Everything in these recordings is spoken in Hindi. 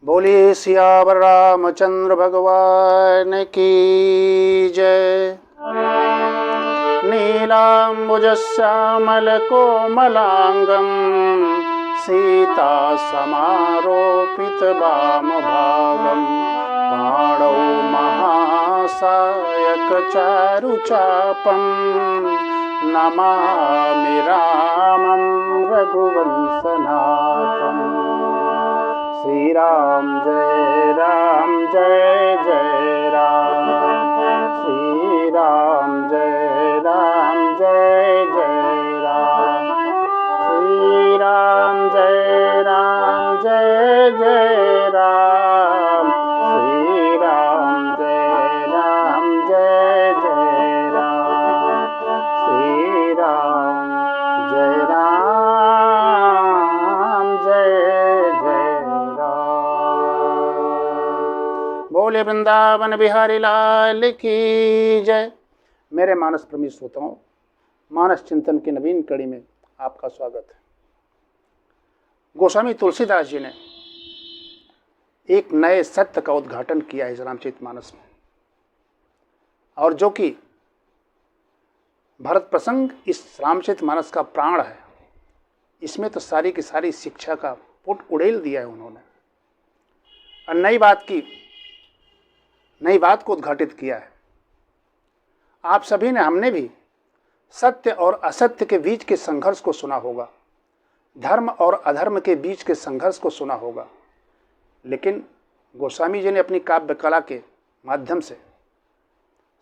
बोलिए सियावर रामचंद्र भगवान की जय। नीलाम्बुजश्यामलकोमलाङ्गं सीता समारोपितवामभागं पाणौ महासायकचारुचापं नमामि रामं रघुवंशनाथम्। श्री राम जय जय राम, श्री राम जय जय राम, श्री राम जय जय राम, श्री राम जय जय राम, श्री राम जय बोले वृंदावन बिहारी लाल की जय। मेरे मानस प्रेमी श्रोताओं, मानस चिंतन की नवीन कड़ी में आपका स्वागत है। गोस्वामी तुलसीदास जी ने एक नए सत्य का उद्घाटन किया है इस रामचरितमानस में, और जो कि भरत प्रसंग इस रामचरितमानस का प्राण है। इसमें तो सारी की सारी शिक्षा का पुट उड़ेल दिया है उन्होंने, और नई बात को उद्घाटित किया है। आप सभी ने, हमने भी सत्य और असत्य के बीच के संघर्ष को सुना होगा, धर्म और अधर्म के बीच के संघर्ष को सुना होगा, लेकिन गोस्वामी जी ने अपनी काव्य कला के माध्यम से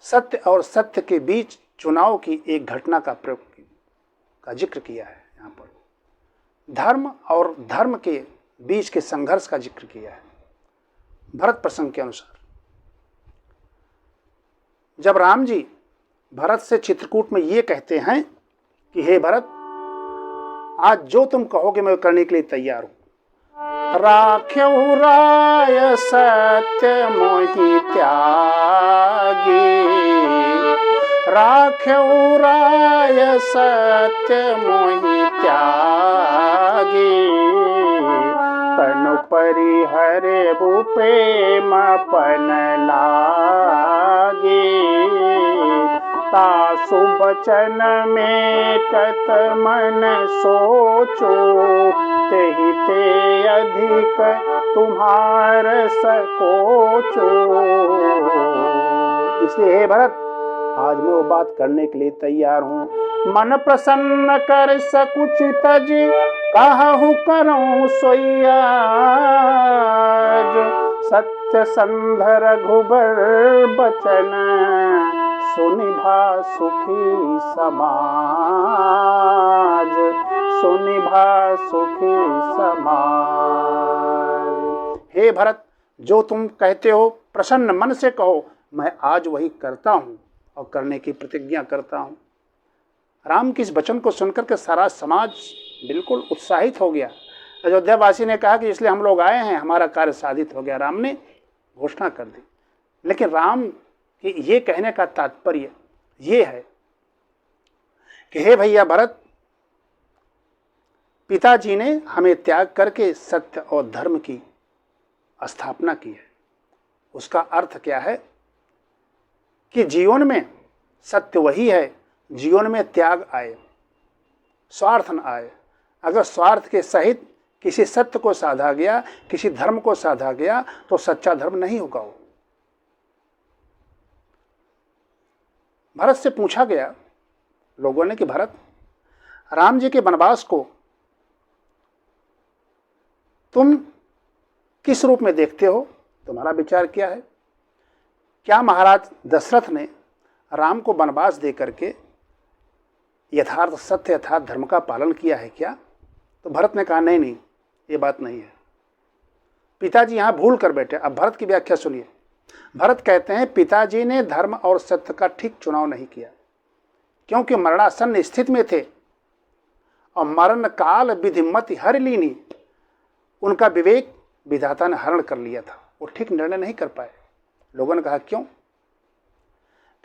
सत्य और सत्य के बीच चुनाव की एक घटना का जिक्र किया है। यहाँ पर धर्म और धर्म के बीच के संघर्ष का जिक्र किया है। भरत प्रसंग के अनुसार जब राम जी भरत से चित्रकूट में ये कहते हैं कि हे भरत, आज जो तुम कहोगे मैं करने के लिए तैयार हूं। राख्यऊ राय सत्य मोहि त्यागी, राख्यऊ राय सत्य मोहि त्यागी, तनु परिहरे बु प्रेम पन लागी, तासु बचन में तत मन सोचो, तेहि ते अधिक तुम्हार सकोचो। इसलिए हे भरत, आज मैं वो बात करने के लिए तैयार हूँ। मन प्रसन्न कर सकुचित जी, कहूँ करूँ सोइयाज, सत्य संध रघुबर बचन, सुनिभा सुखी समाज, सुनिभा सुखी समाज। हे भरत, जो तुम कहते हो प्रसन्न मन से कहो, मैं आज वही करता हूँ और करने की प्रतिज्ञा करता हूँ। राम के इस वचन को सुनकर के सारा समाज बिल्कुल उत्साहित हो गया। अयोध्यावासी ने कहा कि इसलिए हम लोग आए हैं, हमारा कार्य साधित हो गया। राम ने घोषणा कर दी। लेकिन राम के ये कहने का तात्पर्य ये है कि हे भैया भरत, पिताजी ने हमें त्याग करके सत्य और धर्म की स्थापना की है। उसका अर्थ क्या है कि जीवन में सत्य वही है, जीवन में त्याग आए, स्वार्थ न आए। अगर स्वार्थ के सहित किसी सत्य को साधा गया, किसी धर्म को साधा गया, तो सच्चा धर्म नहीं होगा वो। भरत से पूछा गया लोगों ने कि भरत, राम जी के वनवास को तुम किस रूप में देखते हो, तुम्हारा विचार क्या है? क्या महाराज दशरथ ने राम को वनवास दे करके यथार्थ सत्य यथार्थ धर्म का पालन किया है क्या? तो भरत ने कहा नहीं, ये बात नहीं है। पिताजी यहाँ भूल कर बैठे। अब भरत की व्याख्या सुनिए। भरत कहते हैं पिताजी ने धर्म और सत्य का ठीक चुनाव नहीं किया, क्योंकि मरणासन्न स्थिति में थे और मरण काल विधिमति हर लीनी। उनका विवेक विधाता ने हरण कर लिया था, वो ठीक निर्णय नहीं कर पाए। लोगों ने कहा क्यों?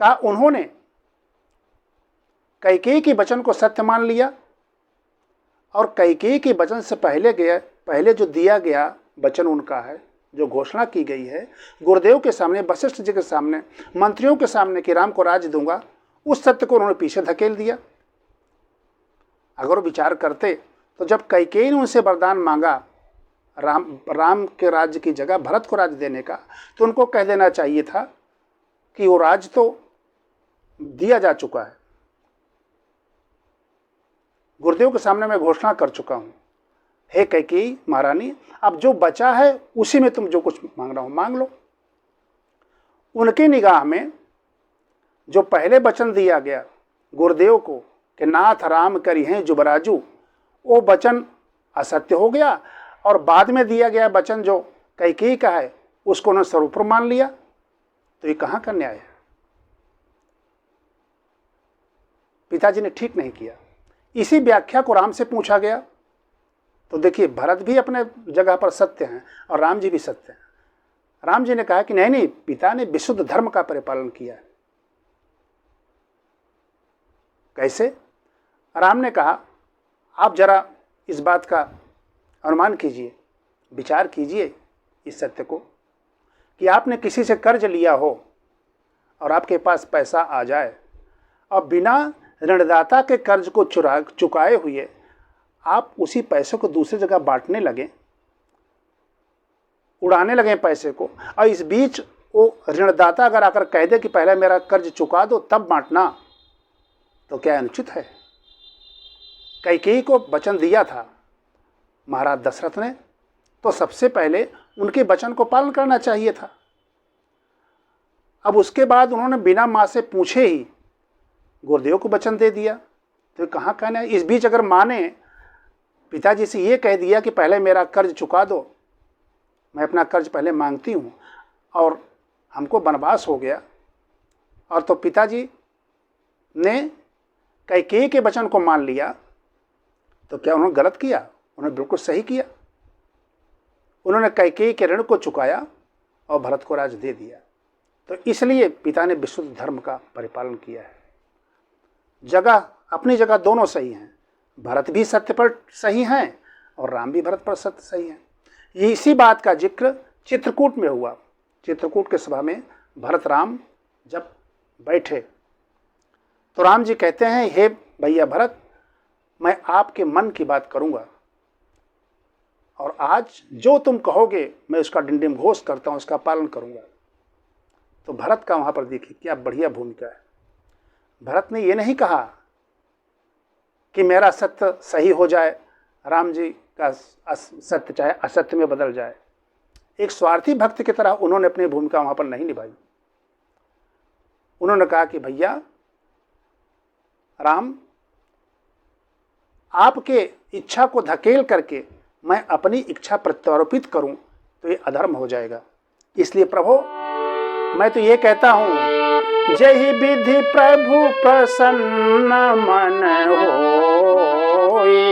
कहा उन्होंने कैकेयी के वचन को सत्य मान लिया, और कैकेयी के वचन से पहले जो दिया गया वचन उनका है जो घोषणा की गई है गुरुदेव के सामने, वशिष्ठ जी के सामने, मंत्रियों के सामने कि राम को राज्य दूंगा, उस सत्य को उन्होंने पीछे धकेल दिया। अगर वो विचार करते तो जब कैकेयी ने उनसे वरदान मांगा राम के राज्य की जगह भरत को राज्य देने का, तो उनको कह देना चाहिए था कि वो राज्य तो दिया जा चुका है, गुरुदेव के सामने मैं घोषणा कर चुका हूं, हे कैकेयी महारानी, अब जो बचा है उसी में तुम जो कुछ मांग रहा हो मांग लो। उनकी निगाह में जो पहले वचन दिया गया गुरुदेव को कि नाथ राम करी हैं जुबराजू, वो वचन असत्य हो गया, और बाद में दिया गया वचन जो कैकेयी का है उसको उन्होंने सर्वोपरि मान लिया। तो ये कहाँ का न्याय है? पिताजी ने ठीक नहीं किया। इसी व्याख्या को राम से पूछा गया तो देखिए, भरत भी अपने जगह पर सत्य हैं और राम जी भी सत्य हैं। राम जी ने कहा कि नहीं, पिता ने विशुद्ध धर्म का परिपालन किया है। कैसे? राम ने कहा, आप जरा इस बात का अनुमान कीजिए, विचार कीजिए इस सत्य को कि आपने किसी से कर्ज लिया हो और आपके पास पैसा आ जाए और बिना ऋणदाता के कर्ज को चुकाए हुए आप उसी पैसे को दूसरी जगह बांटने लगे, उड़ाने लगे पैसे को, और इस बीच वो ऋणदाता अगर आकर कह दे कि पहले मेरा कर्ज चुका दो तब बांटना, तो क्या अनुचित है? कैकेयी को वचन दिया था महाराज दशरथ ने, तो सबसे पहले उनके वचन को पालन करना चाहिए था। अब उसके बाद उन्होंने बिना माँ से पूछे ही गुरुदेव को वचन दे दिया, तो कहाँ कहना है? इस बीच अगर माँ ने पिताजी से ये कह दिया कि पहले मेरा कर्ज चुका दो, मैं अपना कर्ज पहले मांगती हूँ, और हमको वनवास हो गया, और तो पिताजी ने कैकेयी के वचन को मान लिया, तो क्या उन्होंने गलत किया? उन्होंने बिल्कुल सही किया। उन्होंने कैकेयी के ऋण को चुकाया और भरत को राज्य दे दिया। तो इसलिए पिता ने विशुद्ध धर्म का परिपालन किया है। जगह अपनी जगह दोनों सही हैं, भरत भी सत्य पर सही हैं और राम भी भरत पर सत्य सही हैं। ये इसी बात का जिक्र चित्रकूट में हुआ। चित्रकूट के सभा में भरत राम जब बैठे तो राम जी कहते हैं, हे भैया भरत, मैं आपके मन की बात करूंगा और आज जो तुम कहोगे मैं उसका डिंडिम घोष करता हूं, उसका पालन करूंगा। तो भरत का वहां पर देखिए क्या बढ़िया भूमिका है। भरत ने ये नहीं कहा कि मेरा सत्य सही हो जाए, राम जी का सत्य चाहे असत्य में बदल जाए। एक स्वार्थी भक्त की तरह उन्होंने अपनी भूमिका वहां पर नहीं निभाई। उन्होंने कहा कि भैया राम, आपके इच्छा को धकेल करके मैं अपनी इच्छा प्रत्यारोपित करूं तो ये अधर्म हो जाएगा। इसलिए प्रभु, मैं तो ये कहता हूं, जय विधि प्रभु प्रसन्न मन होई,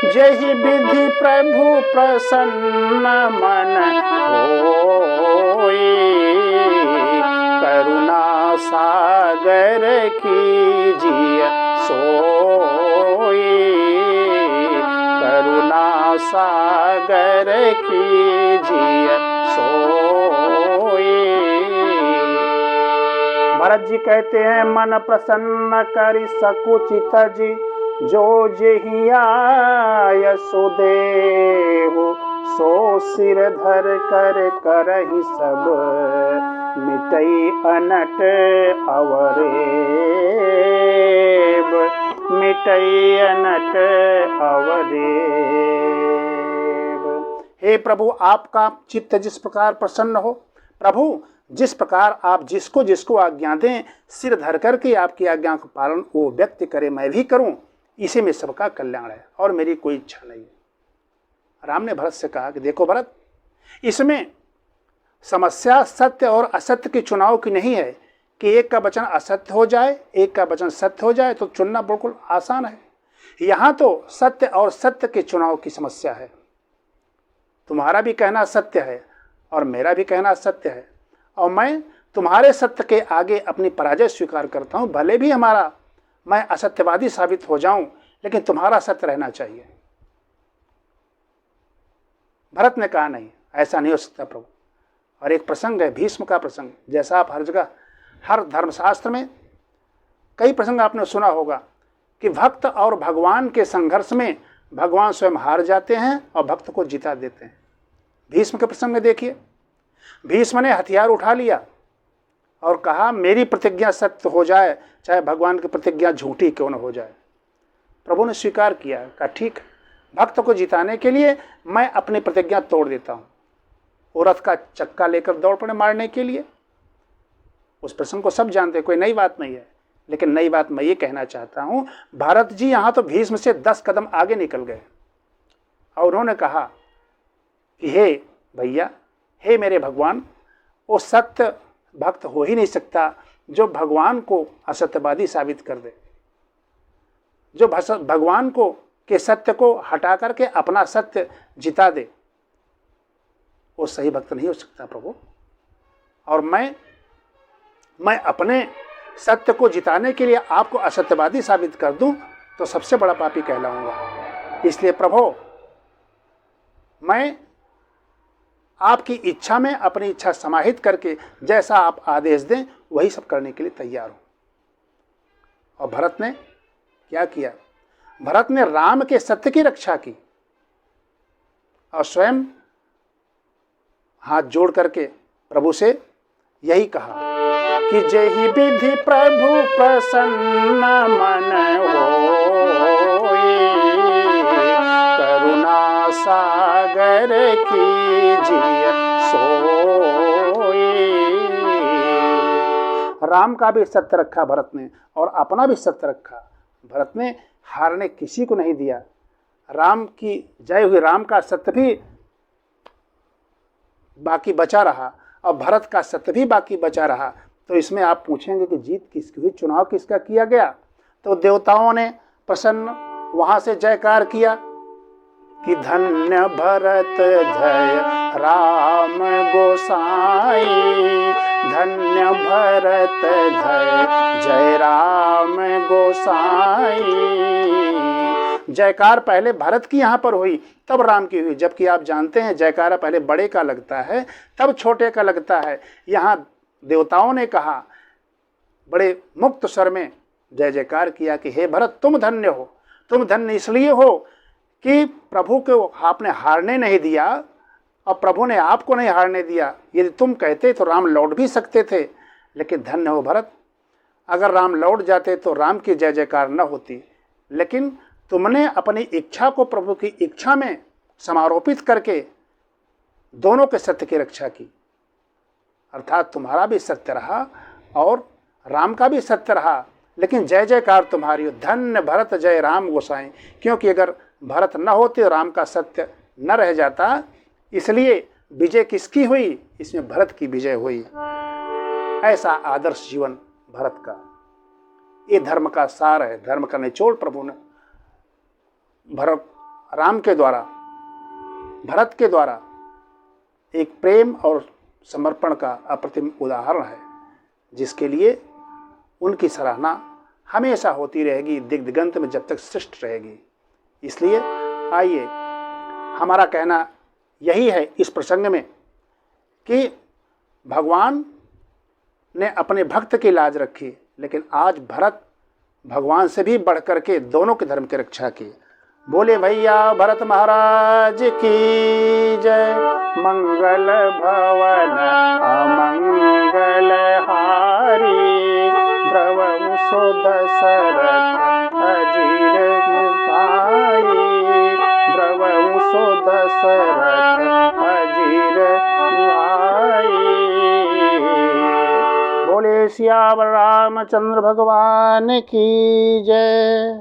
जय विधि प्रभु प्रसन्न मन होई, करुणा सागर कीजिए सोई, करुणा सागर कीजिए सोई। भरत जी कहते हैं, मन प्रसन्न करि सकुचित जी, जो जेहिया यशोदेहु, सो सिर धर कर करहि सब, मिटई अनट अवरेब, मिटई अनट अवरेब। हे प्रभु, आपका चित्त जिस प्रकार प्रसन्न हो, प्रभु जिस प्रकार आप जिसको जिसको आज्ञा दें, सिर धर करके आपकी आज्ञा का पालन वो व्यक्ति करे, मैं भी करूं, इसी में सबका कल्याण है और मेरी कोई इच्छा नहीं है। राम ने भरत से कहा कि देखो भरत, इसमें समस्या सत्य और असत्य के चुनाव की नहीं है कि एक का वचन असत्य हो जाए, एक का वचन सत्य हो जाए, तो चुनना बिल्कुल आसान है। यहाँ तो सत्य और सत्य के चुनाव की समस्या है। तुम्हारा भी कहना सत्य है और मेरा भी कहना सत्य है, और मैं तुम्हारे सत्य के आगे अपनी पराजय स्वीकार करता हूँ। भले भी मैं असत्यवादी साबित हो जाऊं, लेकिन तुम्हारा सत्य रहना चाहिए। भरत ने कहा नहीं, ऐसा नहीं हो सकता प्रभु। और एक प्रसंग है भीष्म का प्रसंग, जैसा आप हर जगह हर धर्मशास्त्र में कई प्रसंग आपने सुना होगा कि भक्त और भगवान के संघर्ष में भगवान स्वयं हार जाते हैं और भक्त को जिता देते हैं। भीष्म के प्रसंग में देखिए, भीष्म ने हथियार उठा लिया और कहा मेरी प्रतिज्ञा सत्य हो जाए, चाहे भगवान की प्रतिज्ञा झूठी क्यों न हो जाए। प्रभु ने स्वीकार किया, कहा ठीक, भक्त को जिताने के लिए मैं अपनी प्रतिज्ञा तोड़ देता हूँ। वो रथ का चक्का लेकर दौड़ पड़े मारने के लिए। उस प्रसंग को सब जानते, कोई नई बात नहीं है। लेकिन नई बात मैं ये कहना चाहता हूँ, भरत जी यहाँ तो भीष्म से 10 कदम आगे निकल गए और उन्होंने कहा कि हे भैया, हे मेरे भगवान, वो सत्य भक्त हो ही नहीं सकता जो भगवान को असत्यवादी साबित कर दे, जो भगवान को के सत्य को हटा करके अपना सत्य जिता दे, वो सही भक्त नहीं हो सकता प्रभु। और मैं अपने सत्य को जिताने के लिए आपको असत्यवादी साबित कर दूं तो सबसे बड़ा पापी कहलाऊंगा। इसलिए प्रभु, मैं आपकी इच्छा में अपनी इच्छा समाहित करके जैसा आप आदेश दें वही सब करने के लिए तैयार हूं। और भरत ने क्या किया? भरत ने राम के सत्य की रक्षा की और स्वयं हाथ जोड़ करके प्रभु से यही कहा कि जहि विधि प्रभु प्रसन्न मन होई, करुणा सागर कीजिए सोई। राम का भी सत्य रखा भरत ने और अपना भी सत्य रखा। भरत ने हारने किसी को नहीं दिया। राम की जय हुई, राम का सत्य भी बाकी बचा रहा और भरत का सत्य भी बाकी बचा रहा। तो इसमें आप पूछेंगे कि जीत किसकी हुई, चुनाव किसका किया गया? तो देवताओं ने प्रसन्न वहां से जयकार किया कि धन्य भरत जय राम गोसाई, धन्य भरत जय जय राम गोसाई। जयकार पहले भरत की यहाँ पर हुई तब राम की हुई, जबकि आप जानते हैं जयकारा पहले बड़े का लगता है तब छोटे का लगता है। यहाँ देवताओं ने कहा, बड़े मुक्त स्वर में जय जयकार किया कि हे भरत, तुम धन्य हो। तुम धन्य इसलिए हो कि प्रभु को आपने हारने नहीं दिया और प्रभु ने आपको नहीं हारने दिया। यदि तुम कहते तो राम लौट भी सकते थे, लेकिन धन्य हो भरत, अगर राम लौट जाते तो राम की जय जयकार न होती। लेकिन तुमने अपनी इच्छा को प्रभु की इच्छा में समारोपित करके दोनों के सत्य की रक्षा की। अर्थात तुम्हारा भी सत्य रहा और राम का भी सत्य रहा, लेकिन जय जयकार तुम्हारी हो। धन्य भरत जय राम गोसाई, क्योंकि अगर भरत न होते राम का सत्य न रह जाता। इसलिए विजय किसकी हुई? इसमें भरत की विजय हुई। ऐसा आदर्श जीवन भरत का, ये धर्म का सार है, धर्म का निचोड़ प्रभु ने भरत राम के द्वारा, भरत के द्वारा एक प्रेम और समर्पण का अप्रतिम उदाहरण है, जिसके लिए उनकी सराहना हमेशा होती रहेगी, दिग्दिगंत में जब तक सृष्टि रहेगी। इसलिए आइए, हमारा कहना यही है इस प्रसंग में कि भगवान ने अपने भक्त की लाज रखी, लेकिन आज भरत भगवान से भी बढ़ करके दोनों के धर्म की रक्षा की। बोले भैया भरत महाराज की जय। मंगल भवन अमंगल हारी, द्रवहु सो दशरथ अजीर भाई, द्रवहु सो दशरथ अजीर भाई। बोले सियावर रामचंद्र भगवान की जय।